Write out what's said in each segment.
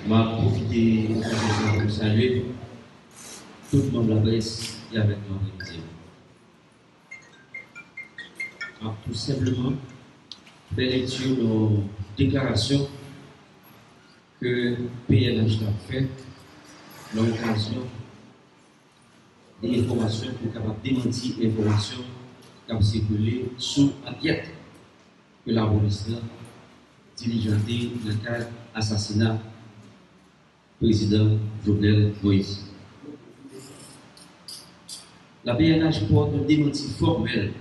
m'a profité de l'occasion pour saluer tout le monde de la presse qui est avec nous organisé. Tout simplement, faire lecture de nos déclarations que PNH a fait dans l'occasion des informations pour capable démentir l'information qui a circulé sous enquête que la police a diligentée dans le cadre de l'assassinat du président Jovenel Moïse. La PNH porte un démenti formel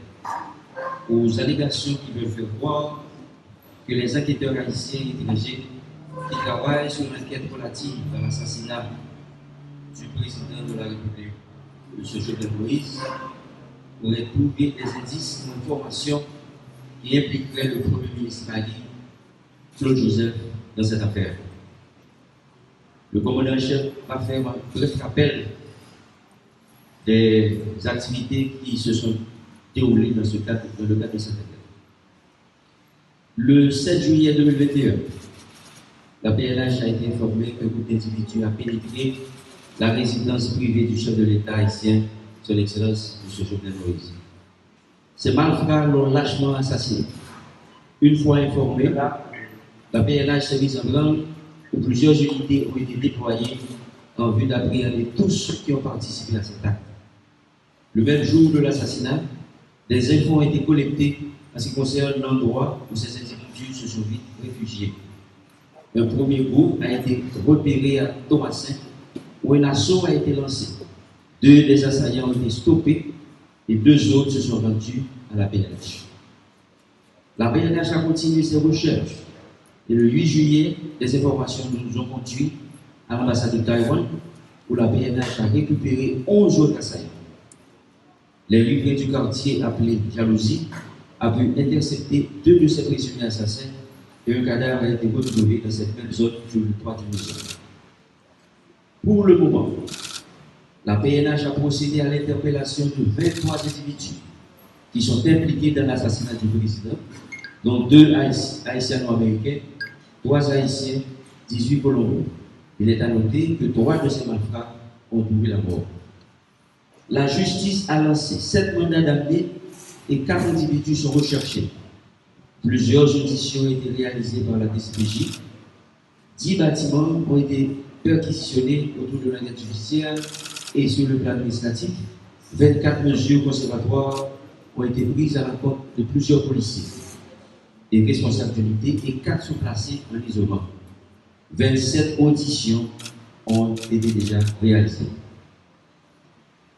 aux allégations qui veulent faire croire que les enquêteurs haïtiens et étrangers qui travaillent sur l'enquête relative à l'assassinat du président de la République, M. Jovenel Moïse, auraient trouvé des indices d'information qui impliqueraient le Premier ministre Mali, Claude Joseph, dans cette affaire. Le commandant-chef va faire un bref rappel des activités qui se sont déroulées dans le cadre de cette affaire. Le 7 juillet 2021, la PNH a été informée qu'un groupe d'individus a pénétré la résidence privée du chef de l'État haïtien, son Excellence M. Jovenel Moïse. Ces malfrats l'ont lâchement assassiné. Une fois informée, la PNH s'est mise en branle où plusieurs unités ont été déployées en vue d'appréhender tous ceux qui ont participé à cet acte. Le même jour de l'assassinat, des infos ont été collectées en ce qui concerne l'endroit où ces individus se sont vite réfugiés. Un premier groupe a été repéré à Thomasin, où un assaut a été lancé. 2 des assaillants ont été stoppés et 2 autres se sont rendus à la PNH. La PNH a continué ses recherches et le 8 juillet, les informations nous ont conduit à l'ambassade de Taïwan, où la PNH a récupéré 11 autres assaillants. Les riverains du quartier appelé Jalousie a pu intercepter 2 de ces présumés assassins et un cadavre a été retrouvé dans cette même zone sur le toit du musée. Pour le moment, la PNH a procédé à l'interpellation de 23 individus qui sont impliqués dans l'assassinat du président, dont 2 haïtiano-américains, 3 haïtiens, 18 colombiens. Il est à noter que 3 de ces malfrats ont trouvé la mort. La justice a lancé 7 mandats d'amener et 4 individus sont recherchés. Plusieurs auditions ont été réalisées par la DCPJ. 10 bâtiments ont été perquisitionnés autour de l'enquête judiciaire et sur le plan administratif. 24 mesures conservatoires ont été prises à l'encontre de plusieurs policiers. Des responsables d'unité et 4 sont placés en isolement. 27 auditions ont été déjà réalisées.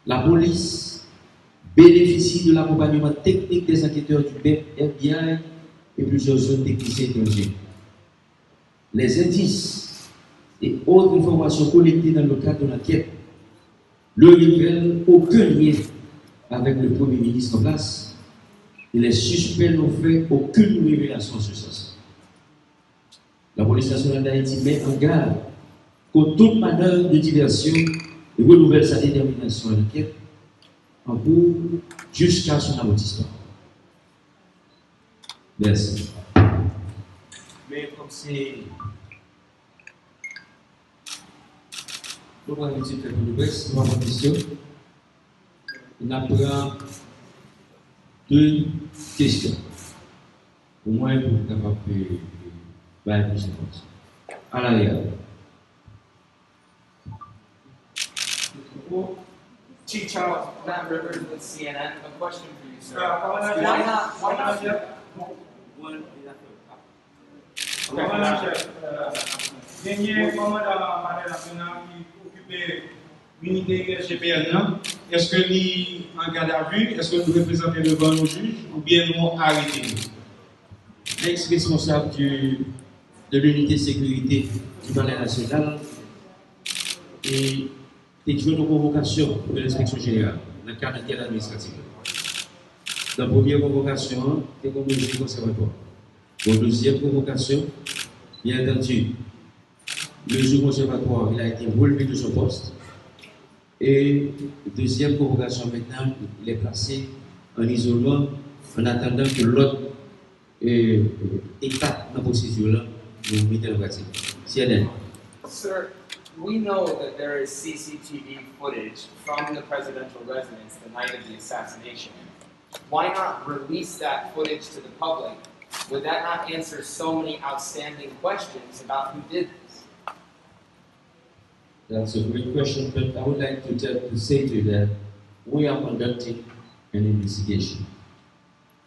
La police bénéficie de l'accompagnement technique des enquêteurs du BEP, FBI et plusieurs autres techniciens étrangers. Les indices et autres informations collectées dans le cadre de l'enquête ne révèlent aucun lien avec le Premier ministre en place et les suspects n'ont fait aucune révélation en ce sens. La police nationale d'Haïti met en garde contre toute manœuvre de diversion et renouvelle sa détermination à l'enquête en cours jusqu'à son aboutissement. Merci. Mais comme c'est nous avons une petite réponse de presse, nous avons une question. On apprend 2 questions. Au moins pour être capable de faire plus de réponses. À l'arrière. Chief Charles, Matt Rivers with CNN. A question for you, sir. Why not? Dernier commandant Madame Nationale qui occupait l'unité GPN, est-ce que nous en garde à vue, est-ce que nous représentons devant nos juges ou bien nous arrêtons? L'ex-responsable de l'unité de sécurité du Palais national et joué une convocation de l'inspection générale dans le cadre d'enquête administrative. Dans la première convocation, c'est comme le juge conservatoire. Dans la deuxième convocation, bien entendu, le juge conservatoire il a été relevé de son poste. Et deuxième convocation, maintenant, il est placé en isolement en attendant que l'autre étape de la procédure-là nous mette en pratique. CNN. Sir, we know that there is CCTV footage from the presidential residence the night of the assassination. Why not release that footage to the public? Would that not answer so many outstanding questions about who did this? That's a great question, but I would like to say to you that we are conducting an investigation.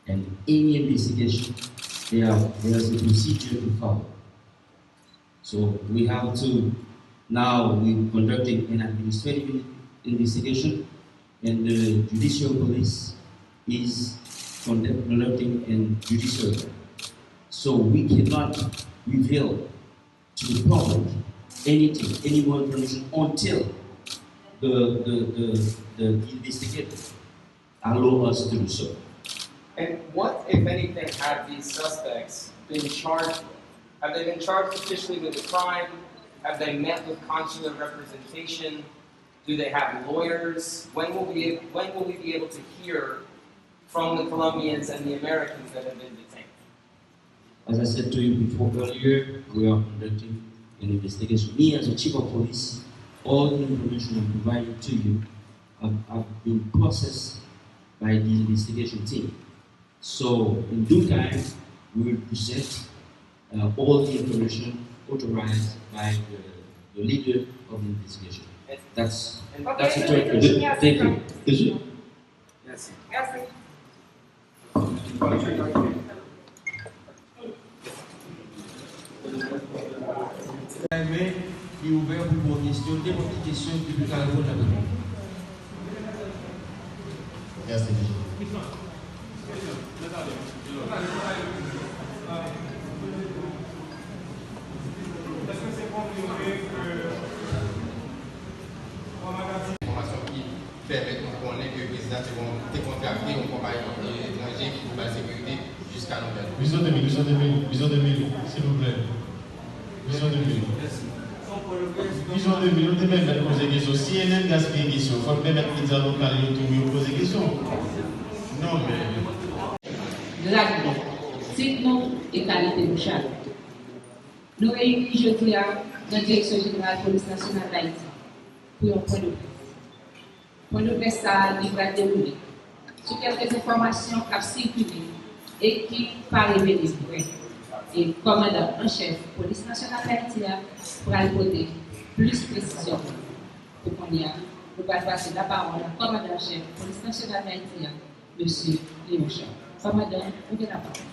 And any investigation, there's a procedure to follow. So we have to, now we're conducting an administrative investigation, and the judicial police is conducting a judicial. So we cannot reveal to the public anything, any more information until the investigators allow us to do so. And what, if anything, have these suspects been charged with? Have they been charged officially with a crime? Have they met with consular representation? Do they have lawyers? When will we be able to hear from the Colombians and the Americans that have been detained? As I said to you before earlier, we are conducting an investigation. Me, as a chief of police, all the information I'm providing to you have been processed by the investigation team. So, in due time, we will present all the information authorized by the leader of the investigation. That's it. Thank you. Yes. Mais il est ouvert pour vos questions. N'importe quelle question, le public a répondre avec vous. Merci. Information qui permet de connaître que le président est contracté au compagnie étranger qui pour la sécurité jusqu'à Nouvelle. Vision 2000, s'il vous plaît. Vision 2000. Vision 2000, on peut même poser des questions. Si il y a une gaspille de questions, il faut même mettre les avocats pour poser des questions. Non, mais. Gravement, techno et qualité de charge. Nous réunissons aujourd'hui dans la Direction générale de la Police nationale d'Haïti pour un point de presse. Point de presse, ça va dérouler sur quelques informations qui ont circulé et qui pas révélées vraies. Et commandant en chef de la Police nationale d'Haïti pour apporter plus de précision pour qu'on y a. Nous allons passer la parole au commandant en chef de la Police nationale d'Haïti, M. Léon Charles. Commandant, vous avez la parole.